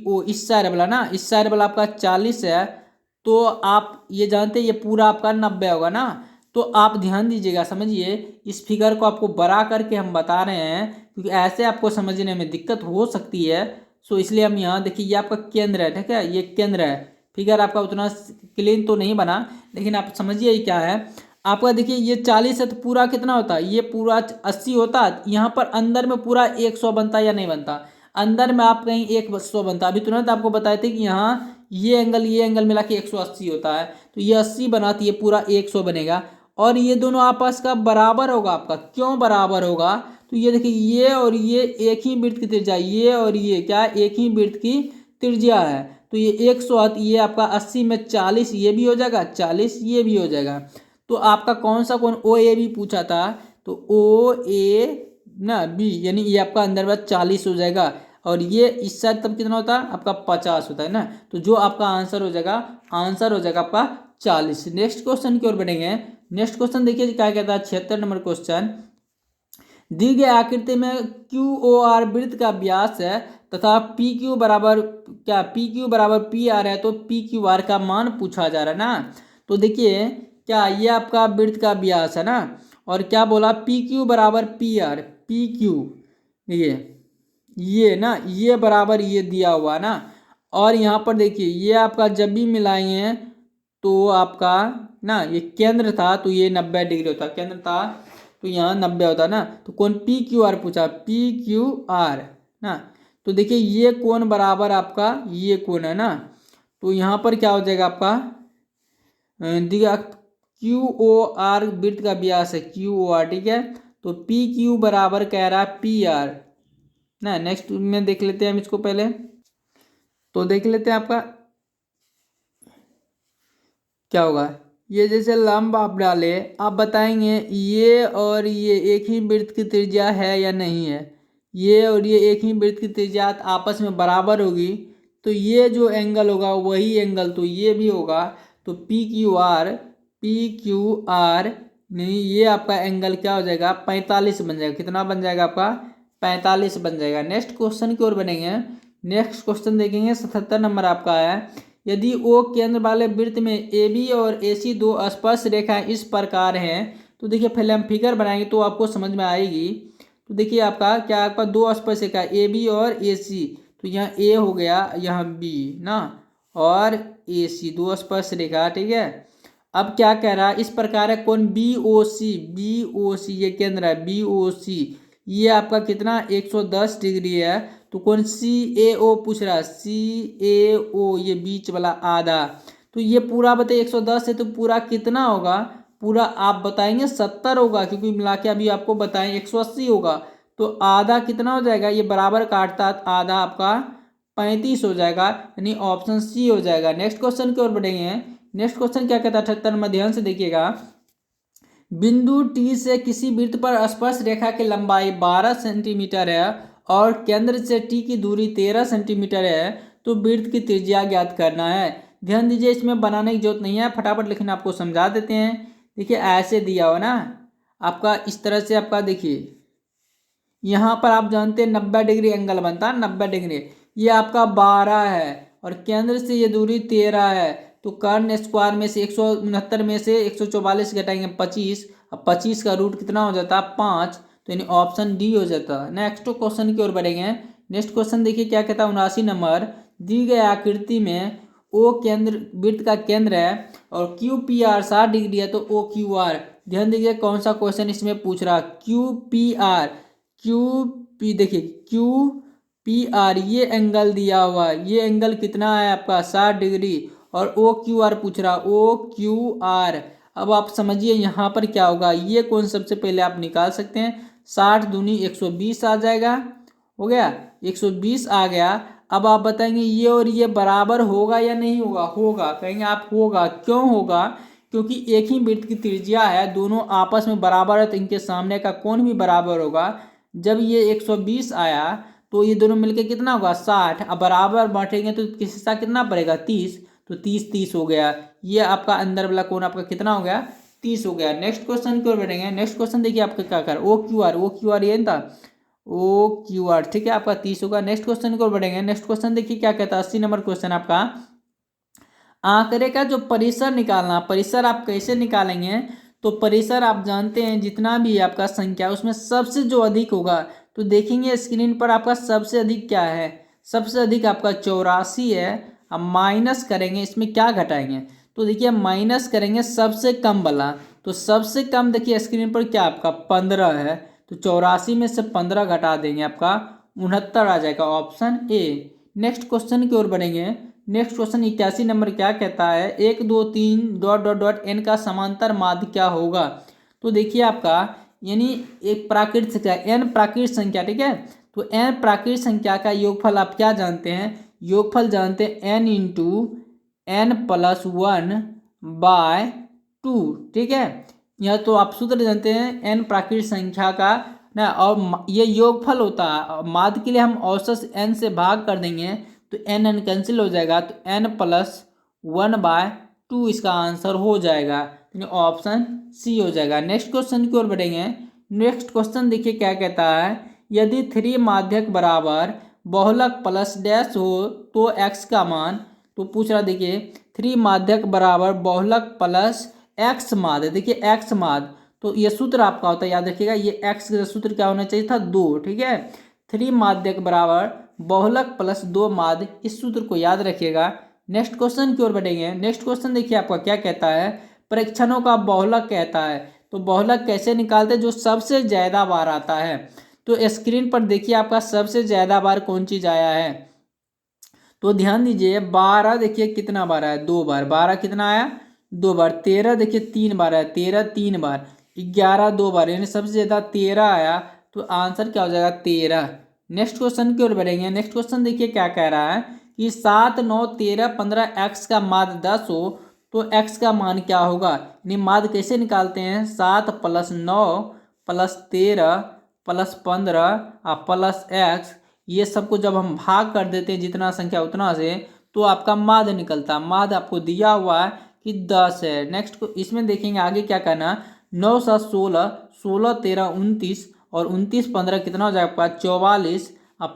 ओ इस साइड वाला ना, इस साइड वाला आपका 40 है, तो आप ये जानते हैं ये पूरा आपका 90 होगा ना। तो आप ध्यान दीजिएगा, समझिए इस फिगर को आपको बड़ा करके हम बता रहे हैं क्योंकि ऐसे आपको समझने में दिक्कत हो सकती है। सो इसलिए हम यहाँ देखिए ये आपका केंद्र है, ठीक है, ये केंद्र है। फिगर आपका उतना क्लीन तो नहीं बना, लेकिन आप समझिए ये क्या है। आपका देखिए ये 40 है तो पूरा कितना होता है, ये पूरा 80 होता है। यहाँ पर अंदर में पूरा 100 बनता या नहीं बनता, अंदर में आप कहीं 100 बनता। अभी तुरंत आपको बताए थे कि यहाँ ये एंगल मिला के 180 होता है, तो ये 80 बनाती है, पूरा 100 बनेगा। और ये दोनों आपस का बराबर होगा। आपका क्यों बराबर होगा, तो ये देखिए ये और ये एक ही वृत्त की त्रिज्या, ये और ये क्या एक ही वृत्त की त्रिज्या है। तो ये 100, ये आपका 80 में 40 ये भी हो जाएगा, 40 ये भी हो जाएगा। तो आपका कौन सा कोण ओ ए बी पूछा था, तो ओ ए ना बी, यानी ये आपका अंदर में 40 हो जाएगा। और ये इस साइड तब कितना होता है आपका 50 होता है ना। तो जो आपका आंसर हो जाएगा, आंसर हो जाएगा आपका 40। नेक्स्ट क्वेश्चन की ओर बढ़ेंगे। नेक्स्ट क्वेश्चन देखिए क्या कहता है, 76 नंबर क्वेश्चन। दी गई आकृति में क्यू ओ आर वृत्त का व्यास है तथा पी क्यू बराबर क्या पी क्यू बराबर पी आर है, तो पी क्यू आर का मान पूछा जा रहा है ना। तो देखिए क्या ये आपका वृत्त का व्यास है ना, और क्या बोला पी क्यू बराबर पी आर, पी क्यू ये ना ये बराबर ये दिया हुआ ना। और यहाँ पर देखिए ये आपका जब भी मिलाएंगे तो आपका ना ये केंद्र था तो ये 90 डिग्री होता, केंद्र था तो यहाँ 90 होता ना। तो कौन पी क्यू आर पूछा, पी क्यू आर ना। तो देखिए ये कोण बराबर आपका ये कोण है ना, तो यहाँ पर क्या हो जाएगा आपका दिया क्यू ओ आर वृत्त का व्यास है क्यू ओ आर, ठीक है। तो पी क्यू बराबर कह रहा है पी आर ना। नेक्स्ट में देख लेते हैं हम इसको पहले, तो देख लेते हैं आपका क्या होगा। ये जैसे लंब आप डाले, आप बताएंगे ये और ये एक ही वृत्त की त्रिज्या है या नहीं है। ये और ये एक ही वृत्त की त्रिज्या आपस में बराबर होगी, तो ये जो एंगल होगा वही एंगल तो ये भी होगा। तो पी क्यू आर नहीं, ये आपका एंगल क्या हो जाएगा 45 बन जाएगा। कितना बन जाएगा आपका 45 बन जाएगा। नेक्स्ट क्वेश्चन की ओर बनेंगे। नेक्स्ट क्वेश्चन देखेंगे 77 नंबर आपका है। यदि ओ केंद्र वाले वृत्त में ए बी और ए सी दो स्पर्श रेखाएं इस प्रकार हैं, तो देखिए पहले हम फिगर बनाएंगे तो आपको समझ में आएगी। तो देखिए आपका क्या आपका दो स्पर्श रेखा ए बी और ए सी, तो यहाँ ए हो गया यहाँ बी ना, और ए सी दो स्पर्श रेखा, ठीक है। अब क्या कह रहा है, इस प्रकार है कौन बी ओ सी ये केंद्र है बी ओ सी, ये आपका कितना 110 डिग्री है। तो कौन सी ए ओ पूछ रहा है, सी ए ओ ये बीच वाला आधा, तो ये पूरा बताइए 110 है तो पूरा कितना होगा, पूरा आप बताएंगे 70 होगा, क्योंकि मिला के अभी आपको बताएं 180 होगा। तो आधा कितना हो जाएगा, ये बराबर काटता आधा आपका 35 हो जाएगा, यानी ऑप्शन सी हो जाएगा। नेक्स्ट क्वेश्चन की ओर बढ़ेंगे। नेक्स्ट क्वेश्चन क्या कहता है 78 में, ध्यान से देखिएगा। बिंदु टी से किसी वृत्त पर स्पर्श रेखा की लंबाई 12 सेंटीमीटर है और केंद्र से टी की दूरी 13 सेंटीमीटर है, तो वृत्त की त्रिज्या ज्ञात करना है। ध्यान दीजिए इसमें बनाने की जरूरत नहीं है, फटाफट लेकिन आपको समझा देते हैं। देखिए ऐसे दिया हो ना आपका, इस तरह से आपका देखिए यहाँ पर आप जानते हैं 90 डिग्री एंगल बनता है, 90 डिग्री। ये आपका 12 है और केंद्र से ये दूरी 13 है। तो कर्ण स्क्वायर में से 169 में से 144 घटाएंगे 25। अब 25 का रूट कितना हो जाता है 5। तो यानी ऑप्शन डी हो जाता है। नेक्स्ट क्वेश्चन की ओर बढ़ेंगे। नेक्स्ट क्वेश्चन देखिए क्या कहता है। 79 नंबर, दी गई आकृति में ओ केंद्र वृत्त का केंद्र है और क्यू पी आर 60 डिग्री है, तो ओ क्यू आर। ध्यान दीजिए कौन सा क्वेश्चन इसमें पूछ रहा। Q P R, Q P, देखिए क्यू पी आर ये एंगल दिया हुआ है, ये एंगल कितना है आपका 60 डिग्री और ओ क्यू आर पूछ रहा, ओ क्यू आर। अब आप समझिए यहाँ पर क्या होगा। ये कौन सबसे पहले आप निकाल सकते हैं। 60 दूनी 120 आ जाएगा, हो गया 120 आ गया। अब आप बताएंगे ये और ये बराबर होगा या नहीं होगा। होगा, कहेंगे आप होगा। क्यों होगा, क्योंकि एक ही वृत्त की त्रिज्या है, दोनों आपस में बराबर है, तो इनके सामने का कोण भी बराबर होगा। जब ये 120 आया तो ये दोनों मिलके कितना होगा 60। अब बराबर बांटेंगे तो किस हिस्सा कितना पड़ेगा 30। तो 30 30 हो गया। ये आपका अंदर वाला कोण आपका कितना हो गया 30 हो गया। नेक्स्ट क्वेश्चन की ओर बढ़ेंगे। नेक्स्ट क्वेश्चन देखिए आपका क्या कर O Q R, O Q R ये था ओ क्यू आर, ठीक है आपका 30 होगा। नेक्स्ट क्वेश्चन की ओर बढ़ेंगे। नेक्स्ट क्वेश्चन देखिए क्या कहता है। 80 नंबर क्वेश्चन आपका, आंकड़े का जो परिसर निकालना। परिसर आप कैसे निकालेंगे, तो परिसर आप जानते हैं जितना भी आपका संख्या उसमें सबसे जो अधिक होगा, तो देखेंगे स्क्रीन पर आपका सबसे अधिक क्या है। सबसे अधिक आपका 84 है। अब माइनस करेंगे, इसमें क्या घटाएंगे, तो देखिए माइनस करेंगे सबसे कम वाला। तो सबसे कम देखिए स्क्रीन पर क्या आपका 15 है। तो 84 में से 15 घटा देंगे, आपका 69 आ जाएगा, ऑप्शन ए। नेक्स्ट क्वेश्चन की ओर बढ़ेंगे। नेक्स्ट क्वेश्चन 81 नंबर क्या कहता है। 1 2 3 डॉट डॉट डॉट एन का समांतर माध्य क्या होगा। तो देखिए आपका यानी एक प्राकृत संख्या एन प्राकृत संख्या, ठीक है। तो एन प्राकृत संख्या का योगफल आप क्या जानते हैं। योगफल जानते हैं एन इंटू एन प्लस 1/2, ठीक है। यह तो आप सूत्र जानते हैं एन प्राकृत संख्या का ना, और ये योगफल होता है। माध्य के लिए हम औसत एन से भाग कर देंगे तो एन एन कैंसिल हो जाएगा, तो एन प्लस 1/2 इसका आंसर हो जाएगा, ऑप्शन सी हो जाएगा। नेक्स्ट क्वेश्चन की ओर बढ़ेंगे। नेक्स्ट क्वेश्चन देखिए क्या कहता है। यदि 3 माध्यक बराबर बहुलक प्लस डैश हो तो एक्स का मान, तो पूछ रहा देखिए 3 माध्यक बराबर बहुलक प्लस एक्स माध्य। देखिए एक्स माध्य, तो ये सूत्र आपका होता है, याद रखिएगा ये एक्स का सूत्र क्या होना चाहिए था 2, ठीक है। 3 माध्यक बराबर बहुलक प्लस 2 माध्य, इस सूत्र को याद रखिएगा। नेक्स्ट क्वेश्चन की ओर बढ़ेंगे। नेक्स्ट क्वेश्चन देखिए आपका क्या कहता है। परीक्षणों का बहुलक कहता है, तो बहुलक कैसे निकालते हैं, जो सबसे ज्यादा बार आता है। तो स्क्रीन पर देखिए आपका सबसे ज्यादा बार कौन चीज आया है, तो ध्यान दीजिए 12 देखिए कितना बार आया 2 बार। 12 कितना आया 2 बार। 13 देखिए 3 बार आया, 13 3 बार। 11 2 बार, यानी सबसे ज्यादा 13 आया, तो आंसर क्या हो जाएगा 13। नेक्स्ट क्वेश्चन की ओर बढ़ेंगे। नेक्स्ट क्वेश्चन देखिए क्या कह रहा है कि 7 9 13 15 एक्स का माध्य 10 हो तो एक्स का मान क्या होगा। यानी माध्य कैसे निकालते हैं, 7 + 9 + 13 + 15 प्लस एक्स, ये सबको जब हम भाग कर देते हैं जितना संख्या उतना से, तो आपका माध्य निकलता है। माध्य आपको दिया हुआ है कि 10 है। नेक्स्ट को इसमें देखेंगे आगे क्या करना। 9 7 16 16 13 29 और 29 15 कितना हो जाएगा आपका 44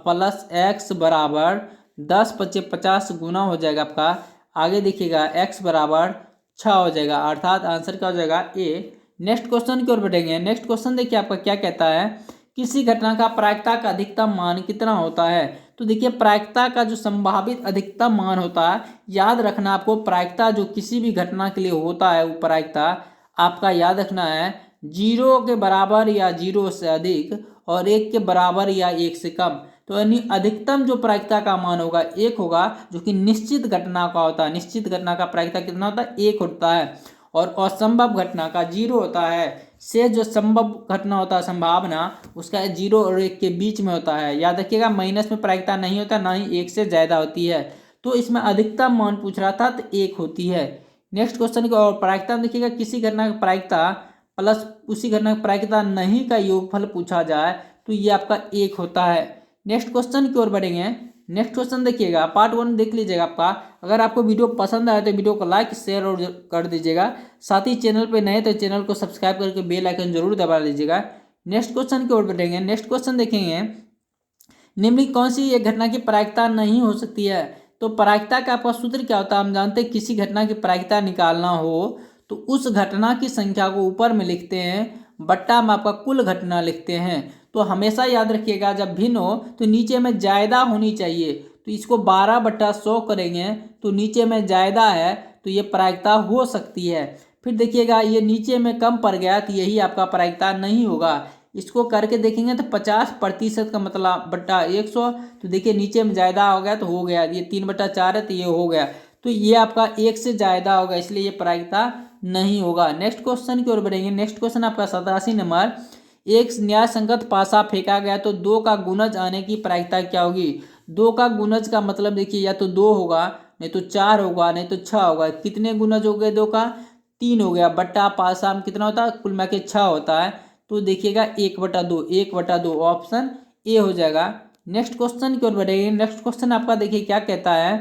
प्लस एक्स बराबर 10 25 50 गुना हो जाएगा आपका। आगे देखिएगा एक्स बराबर 6 हो जाएगा, अर्थात आंसर क्या हो जाएगा ए। नेक्स्ट क्वेश्चन की ओर बढ़ेंगे। नेक्स्ट क्वेश्चन देखिए आपका क्या कहता है। किसी घटना का प्रायिकता का अधिकतम मान कितना होता है। तो देखिए प्रायिकता का जो संभावित अधिकतम मान होता है, याद रखना आपको प्रायिकता जो किसी भी घटना के लिए होता है, वो प्रायिकता आपका याद रखना है 0 के बराबर या 0 से अधिक और 1 के बराबर या 1 से कम। तो यानी अधिकतम जो प्रायिकता का मान होगा 1 होगा, जो कि निश्चित घटना का होता है। निश्चित घटना का प्रायिकता कितना होता है 1 होता है, और असंभव घटना का 0 होता है। से जो संभव घटना होता है संभावना, उसका 0 और 1 के बीच में होता है। याद रखिएगा माइनस में प्रायिकता नहीं होता, ना ही 1 से ज्यादा होती है। तो इसमें अधिकतम मान पूछ रहा था तो 1 होती है। नेक्स्ट क्वेश्चन की और प्रायिकता में देखिएगा किसी घटना की प्रायिकता प्लस उसी घटना की प्रायिकता नहीं का योगफल पूछा जाए तो ये आपका 1 होता है। नेक्स्ट क्वेश्चन की ओर बढ़ेंगे। नेक्स्ट क्वेश्चन देखिएगा, पार्ट 1 देख लीजिएगा आपका। अगर आपको वीडियो पसंद आए तो वीडियो को लाइक शेयर और कर दीजिएगा। साथ ही चैनल पे नए तो चैनल को सब्सक्राइब करके बेल आइकन जरूर दबा लीजिएगा। नेक्स्ट क्वेश्चन की ओर बढ़ेंगे। नेक्स्ट क्वेश्चन देखेंगे, निम्नलिखित कौन सी एक घटना की प्रायिकता नहीं हो सकती है। तो प्रायिकता का आपका सूत्र क्या होता है, हम जानते हैं किसी घटना की प्रायिकता निकालना हो तो उस घटना की संख्या को ऊपर में लिखते हैं, बट्टा में आपका कुल घटना लिखते हैं। तो हमेशा याद रखिएगा जब भिन्न हो तो नीचे में ज्यादा होनी चाहिए। तो इसको 12/100 करेंगे तो नीचे में ज्यादा है तो ये प्रायिकता हो सकती है। फिर देखिएगा ये नीचे में कम पड़ गया तो यही आपका प्रायिकता नहीं होगा। इसको करके देखेंगे तो 50% का मतलब बट्टा 100, तो देखिए नीचे में ज़्यादा हो गया तो हो गया, ये 3/4 है तो ये हो गया, तो ये आपका 1 से ज़्यादा होगा, इसलिए ये प्रायिकता नहीं होगा। नेक्स्ट क्वेश्चन की ओर बढ़ेंगे। नेक्स्ट क्वेश्चन आपका 87 नंबर, एक न्याय संगत पासा फेंका गया तो 2 का गुणज आने की प्रायिकता क्या होगी। 2 का गुणज का मतलब देखिए या तो 2 होगा, नहीं तो 4 होगा, नहीं तो 6 होगा। कितने गुणज हो गए 2 का, 3 हो गया, बट्टा पासा में कितना होता है, कुल मिला के 6 होता है। तो देखिएगा 1/2, 1/2 ऑप्शन ए हो जाएगा। नेक्स्ट क्वेश्चन की ओर बढ़ेंगे। नेक्स्ट क्वेश्चन आपका देखिए क्या कहता है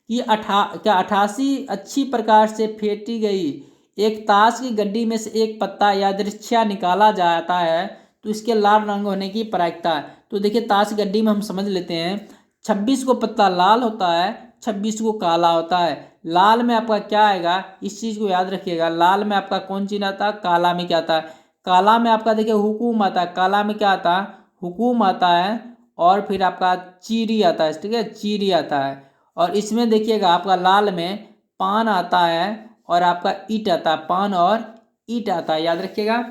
कि 88 अच्छी प्रकार से फेंटी गई एक ताश की गड्डी में से एक पत्ता यादृच्छिया निकाला जाता है तो इसके लाल रंग होने की प्रायिकता है। तो देखिए ताश की गड्डी में हम समझ लेते हैं 26 को पत्ता लाल होता है, 26 को काला होता है। लाल में आपका क्या आएगा, इस चीज़ को याद रखिएगा, लाल में आपका कौन चिन्ह आता है, काला में क्या आता है, काला में आपका देखिए हुकुम आता है, काला में क्या आता है, हुकुम आता है, और फिर आपका चीरी आता है, ठीक है, चीरी आता है। और इसमें देखिएगा आपका लाल में पान आता है और आपका ईट आता है, पान और ईट आता है, याद रखिएगा।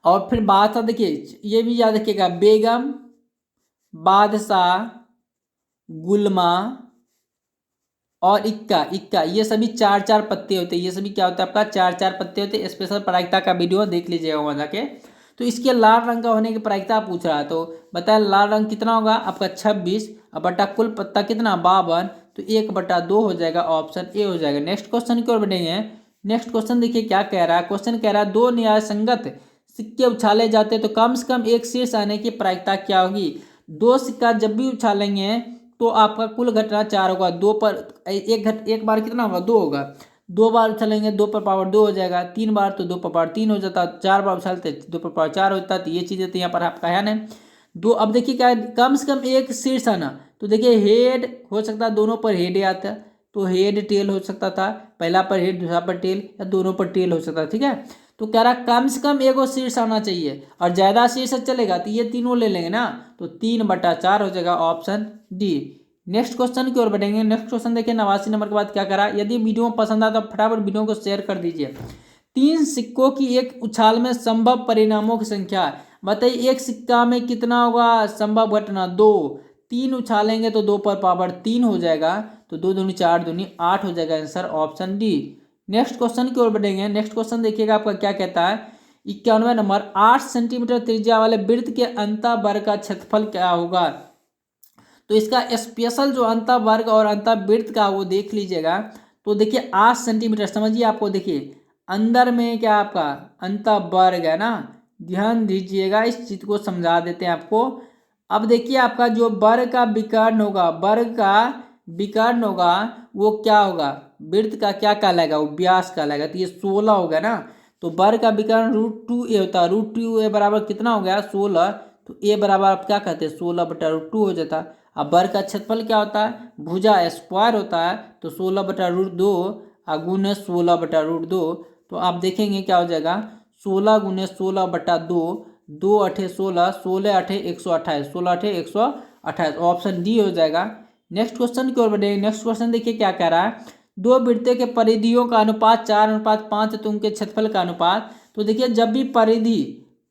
और फिर बात देखिए ये भी याद रखिएगा, बेगम, बादशाह, गुलमा और इक्का, इक्का, ये सभी 4-4 पत्ते होते हैं। ये सभी क्या होता है आपका 4-4 पत्ते होते हैं। स्पेशल प्रायिकता का वीडियो देख लीजिएगा वहाँ जाके। तो इसके लाल रंग का होने की प्रायिकता पूछ रहा है, तो बताया लाल रंग कितना होगा आपका 26 और बट्टा कुल पत्ता कितना 52, तो 1/2 हो जाएगा, ऑप्शन ए हो जाएगा। नेक्स्ट क्वेश्चन की ओर बढ़ेंगे। नेक्स्ट क्वेश्चन देखिए क्या कह रहा है। क्वेश्चन कह रहा है 2 न्याय संगत सिक्के उछाले जाते तो कम से कम एक शीर्ष आने की प्रायिकता क्या होगी। 2 सिक्का जब भी उछालेंगे तो आपका कुल घटना 4 होगा, 2 पर एक बार कितना होगा 2 होगा, 2 बार उछलेंगे 2 पर पावर 2 हो जाएगा, 3 बार तो 2 पर पावर 3 हो जाता, 4 बार उछलते 2 पर पावर 4 होता। तो ये चीज़ें तो यहाँ पर आपका है ना दो। अब देखिए क्या है, कम से कम एक शीर्ष आना, तो देखिए हेड हो सकता है, दोनों पर हेड आता है तो हेड टेल हो सकता था, पहला पर हेड दूसरा पर टेल, या दोनों पर टेल हो सकता है, ठीक है। तो कह रहा कम से कम एक शीर्ष आना चाहिए, और ज़्यादा शीर्ष चलेगा तो ये तीनों ले लेंगे ना, तो 3/4 हो जाएगा, ऑप्शन डी। नेक्स्ट क्वेश्चन की ओर बढ़ेंगे। नेक्स्ट क्वेश्चन देखिए 89 नंबर के बाद क्या करा, यदि वीडियो पसंद आता तो फटाफट वीडियो को शेयर कर दीजिए। 3 सिक्कों की एक उछाल में संभव परिणामों की संख्या बताइए। एक सिक्का में कितना होगा संभव घटना 2, 3 उछालेंगे तो 2 पर पावर 3 हो जाएगा, तो 2 दूनी 4 दूनी 8 हो जाएगा answer, option D. Next question की ओर बढ़ेंगे। नेक्स्ट क्वेश्चन देखिएगा आपका क्या कहता है, 91 नंबर, 8 सेंटीमीटर त्रिज्या वाले वृत्त के अंतःवर्ग का क्षेत्रफल क्या होगा। तो इसका स्पेशल जो अंतःवर्ग और अंतःवृत्त का वो देख लीजिएगा। तो देखिए 8 सेंटीमीटर समझिए, आपको देखिए अंदर में क्या आपका अंतःवर्ग है ना, ध्यान दीजिएगा, इस चीज को समझा देते हैं आपको। अब देखिए आपका जो वर्ग का विकर्ण होगा, वर्ग का विकर्ण होगा वो क्या होगा, वृत्त का क्या कहलाएगा, वो व्यास कहलाएगा, तो ये 16 होगा ना। तो वर्ग का विकर्ण √2a होता है, √2a बराबर कितना हो गया 16, तो a बराबर आप क्या कहते हैं 16/√2 हो जाता। अब वर्ग का क्षेत्रफल क्या होता है, भुजा स्क्वायर होता है, तो 16/√2 गुने 16/√2, तो आप देखेंगे क्या हो जाएगा 16 गुने 16/2, 2 8 16, 16 8 128, 16 8 128, ऑप्शन डी हो जाएगा। नेक्स्ट क्वेश्चन की ओर बढ़ेंगे। नेक्स्ट क्वेश्चन देखिए क्या कह रहा है, 2 वृत्तों के परिधियों का अनुपात 4:5 है तो उनके क्षेत्रफल का अनुपात। तो देखिए जब भी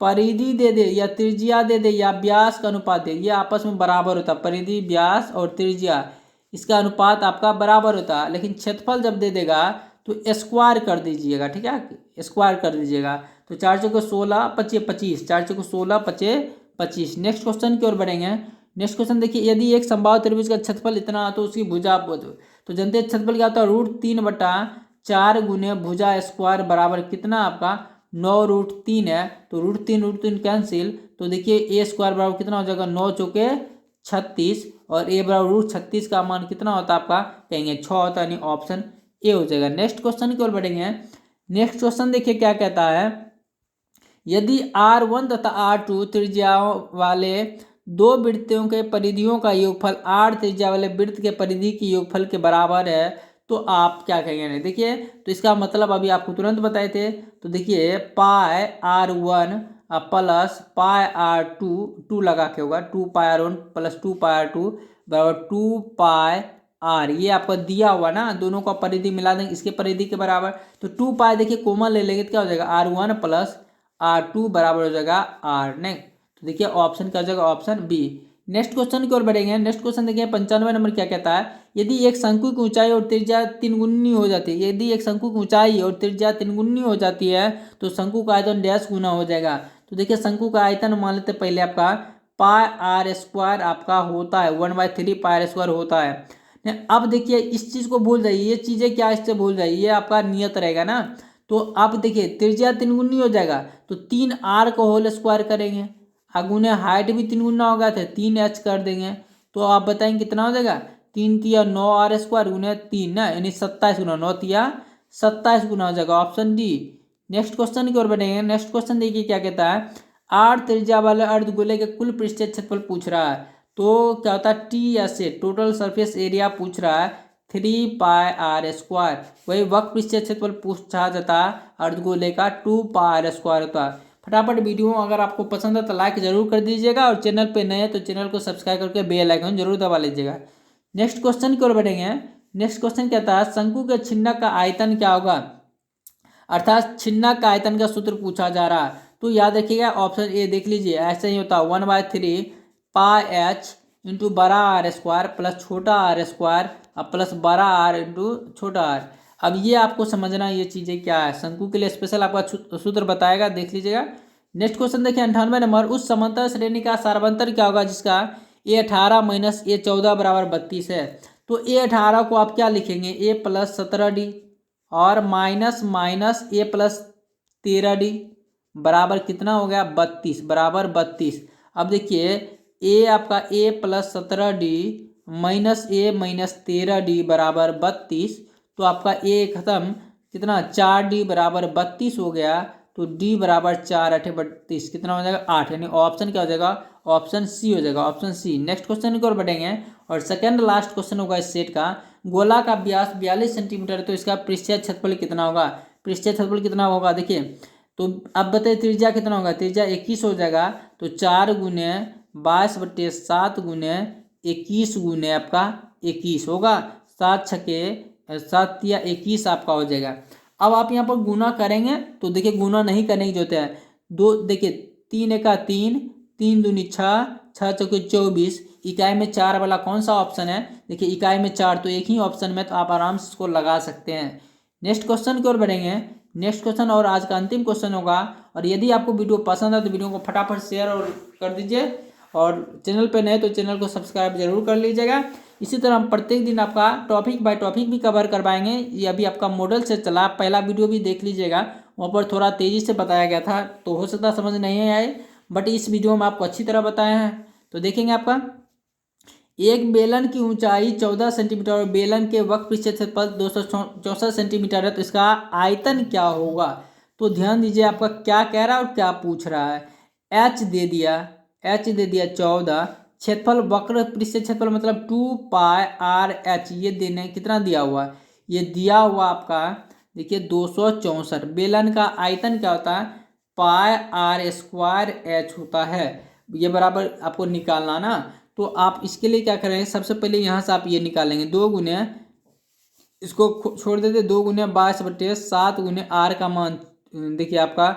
परिधि दे दे या त्रिज्या दे दे या व्यास का अनुपात दे, ये आपस में बराबर होता है, परिधि व्यास और त्रिज्या इसका अनुपात आपका बराबर होता है। लेकिन क्षेत्रफल जब दे देगा तो स्क्वायर कर दीजिएगा, ठीक है, स्क्वायर कर दीजिएगा। तो 4 चौके 16 25 25, 4 चौके 16 25 25। नेक्स्ट क्वेश्चन की ओर बढ़ेंगे। नेक्स्ट क्वेश्चन देखिए, यदि एक समबाहु त्रिभुज का क्षेत्रफल इतना तो उसकी भुजा, तो जनते क्षेत्रफल क्या होता है √3/4 गुने भुजा स्क्वायर बराबर कितना आपका 9√3 है, तो √3 कैंसिल, तो देखिए a स्क्वायर बराबर कितना हो जाएगा 9 चौके 36, और a बराबर √36 का मान कितना होता है आपका कहेंगे 6 होता है, यानी ऑप्शन ए हो जाएगा। नेक्स्ट क्वेश्चन की ओर बढ़ेंगे। नेक्स्ट क्वेश्चन देखिए क्या कहता है, यदि R1 तथा R2 त्रिज्याओं वाले दो वृत्तों के परिधियों का योगफल R त्रिज्या वाले वृत्त के परिधि की योगफल के बराबर है तो आप क्या कहेंगे। देखिए तो इसका मतलब अभी आपको तुरंत बताए थे। तो देखिए पाई R1 plus pi R2 to लगा के होगा 2 पाई R1 प्लस 2 पाई R2 बराबर 2 पाई R। ये आपको दिया हुआ ना, दोनों का परिधि मिला देंगे इसके परिधि के बराबर। तो 2 पाई देखिए कॉमन ले लेंगे तो क्या हो जाएगा R1 प्लस R2 बराबर हो जाएगा R। नेक्स्ट तो देखिए ऑप्शन क्या हो जाएगा, ऑप्शन बी। नेक्स्ट क्वेश्चन की ओर बढ़ेंगे। नेक्स्ट क्वेश्चन देखिए 95 नंबर क्या कहता है, यदि एक शंकु की ऊंचाई और त्रिज्या 3 गुनी हो जाती है, यदि एक शंकु की ऊंचाई और त्रिज्या 3 गुनी हो जाती है तो शंकु का आयतन डैश गुना हो जाएगा। तो देखिए शंकु का आयतन मान लेते पहले आपका πr² आपका होता है 1/3πr² होता है। अब देखिए इस चीज को भूल जाइए, ये चीजें क्या इससे भूल जाइए, ये आपका नियत रहेगा ना। तो अब देखिए त्रिज्या 3 गुनी हो जाएगा तो 3r को होल स्क्वायर करेंगे, अगुने हाइट भी 3 गुना होगा तो 3h कर देंगे। तो आप बताएंगे कितना हो जाएगा, 3×9r² गुने 3 ना, यानी 27 गुना 9×27 गुना हो जाएगा, ऑप्शन डी। नेक्स्ट क्वेश्चन की ओर बढ़ेंगे। नेक्स्ट क्वेश्चन देखिए क्या कहता है, 8 त्रिज्या वाले अर्धगोले के कुल पृष्ठीय क्षेत्रफल पूछ रहा है। तो क्या होता है TSA टोटल सरफेस एरिया पूछ रहा है 3πr²। वही वक्र पृष्ठीय क्षेत्रफल पूछा जाता है अर्धगोले का 2πr² होता है। फटाफट वीडियो अगर आपको पसंद है तो लाइक जरूर कर दीजिएगा और चैनल पे नए हैं तो चैनल को सब्सक्राइब करके बेल आइकन जरूर दबा लीजिएगा। नेक्स्ट क्वेश्चन की ओर बढ़ेंगे। नेक्स्ट क्वेश्चन कहता है शंकु के छिन्नक का आयतन क्या होगा, अर्थात छिन्नक का आयतन का सूत्र पूछा जा रहा है। तो याद रखिएगा ऑप्शन ए देख लीजिए, ऐसे ही होता है 1/3πh इंटू बड़ा R² प्लस छोटा R² प्लस बड़ा R इंटू छोटा R। अब ये आपको समझना ये चीज़ें क्या है, शंकु के लिए स्पेशल आपका सूत्र बताएगा, देख लीजिएगा। नेक्स्ट क्वेश्चन देखिए 98 नंबर, उस समांतर श्रेणी का सारवंतर क्या होगा जिसका A18 माइनस A14 बराबर 32 है। तो A18 को आप क्या लिखेंगे, A प्लस 17D और माइनस माइनस A+13D बराबर कितना हो गया 32 बराबर 32। अब देखिए A आपका A+17D माइनस A-13D बराबर 32। तो आपका A खत्म कितना 4D बराबर 32 हो गया। तो D बराबर 4×8=32 कितना हो जाएगा 8, यानी ऑप्शन क्या हो जाएगा, ऑप्शन सी हो जाएगा, ऑप्शन सी। नेक्स्ट क्वेश्चन की ओर बढ़ेंगे और सेकंड लास्ट क्वेश्चन होगा इस सेट का। गोला का व्यास 42 सेंटीमीटर है तो इसका पृष्ठीय क्षेत्रफल कितना होगा, पृष्ठीय क्षेत्रफल कितना होगा देखिए। तो अब बताइए त्रिज्या कितना होगा, त्रिज्या 21 हो जाएगा। तो 4 गुने 22/7 गुने 21 गुने आपका 21 होगा, 7×6=21 आपका हो जाएगा। अब आप यहाँ पर गुना करेंगे तो देखिए गुना नहीं करने की जरूरत है, दो देखिए 3×1 3 दूनी 6 6×4 = 24। इकाई में 4 वाला कौन सा ऑप्शन है, देखिए इकाई में 4 तो एक ही ऑप्शन में, तो आप आराम से इसको लगा सकते हैं। नेक्स्ट क्वेश्चन की ओर बढ़ेंगे। नेक्स्ट क्वेश्चन और आज का अंतिम क्वेश्चन होगा। और यदि आपको वीडियो पसंद है तो वीडियो को फटाफट शेयर और कर दीजिए और चैनल पे नए तो चैनल को सब्सक्राइब जरूर कर लीजिएगा। इसी तरह हम प्रत्येक दिन आपका टॉपिक बाय टॉपिक भी कवर करवाएंगे। ये अभी आपका मॉडल से चला, पहला वीडियो भी देख लीजिएगा, वहाँ पर थोड़ा तेज़ी से बताया गया था तो हो सकता समझ नहीं आए, बट इस वीडियो में आपको अच्छी तरह बताए हैं। तो देखेंगे आपका एक बेलन की ऊंचाई 14 सेंटीमीटर और बेलन के वक्र पृष्ठीय क्षेत्रफल 264 सेंटीमीटर है तो इसका आयतन क्या होगा। तो ध्यान दीजिए आपका क्या कह रहा है और क्या पूछ रहा है। H दे दिया 14, क्षेत्रफल वक्र पृष्ठीय क्षेत्रफल मतलब 2πr/h, ये देने कितना दिया हुआ, ये दिया हुआ आपका देखिए 264। बेलन का आयतन क्या होता है πr² होता है, ये बराबर आपको निकालना ना। तो आप इसके लिए क्या करेंगे, सबसे पहले यहाँ से आप ये निकालेंगे 2 गुने, इसको छोड़ देते 2 गुने 22/7 गुने R का मान देखिए आपका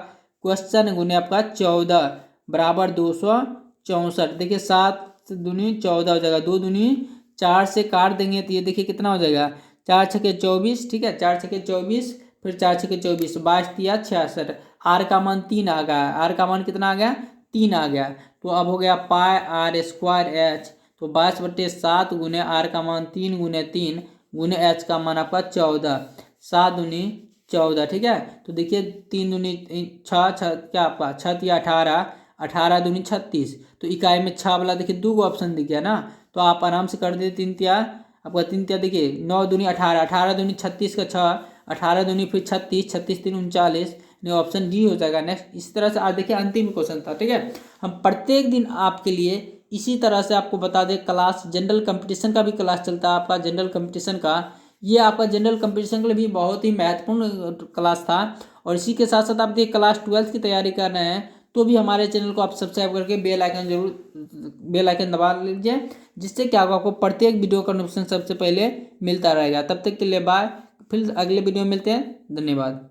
क्वेश्चन गुने आपका 14 बराबर 264। देखिए 7 दूनी 14 हो जाएगा, 2 दूनी 4 से काट देंगे तो ये देखिए कितना हो जाएगा 4×6=24, ठीक है 4×6=24, फिर 4×6=24 22×3=66। R का मान 3 आ गया, R का मान कितना आ गया 3 आ गया। तो अब हो गया πr²h, तो 22/7 गुने R का मान 3 गुने 3 गुने h का मान आपका 14, 7 दूनी 14, ठीक है। तो देखिए 3 दूनी 6 क्या आपका 6×3=18, 18 दूनी 36। तो इकाई में 6 वाला देखिए 2 ऑप्शन दिख गया ना, तो आप आराम से कर दीजिए 3×3 आपका 3×3 देखिए 9 दूनी 18, 18 दूनी 36 का 6, 18 दूनी फिर 36, 36×3 = 39, यानी ऑप्शन डी हो जाएगा। नेक्स्ट इस तरह से आज देखिए अंतिम क्वेश्चन था, ठीक है। हम प्रत्येक दिन आपके लिए इसी तरह से आपको बता दें, क्लास जनरल कंपटीशन का भी क्लास चलता है आपका, जनरल कंपटीशन का। ये आपका जनरल कंपटीशन के लिए भी बहुत ही महत्वपूर्ण क्लास था। और इसी के साथ साथ आप देखिए क्लास 12 की तैयारी कर रहे हैं तो भी हमारे चैनल को आप सब्सक्राइब करके बेल आइकन दबा लीजिए, जिससे क्या होगा आपको प्रत्येक वीडियो का नोटिफिकेशन सबसे पहले मिलता रहेगा। तब तक के लिए बाय, फिर अगले वीडियो में मिलते हैं, धन्यवाद।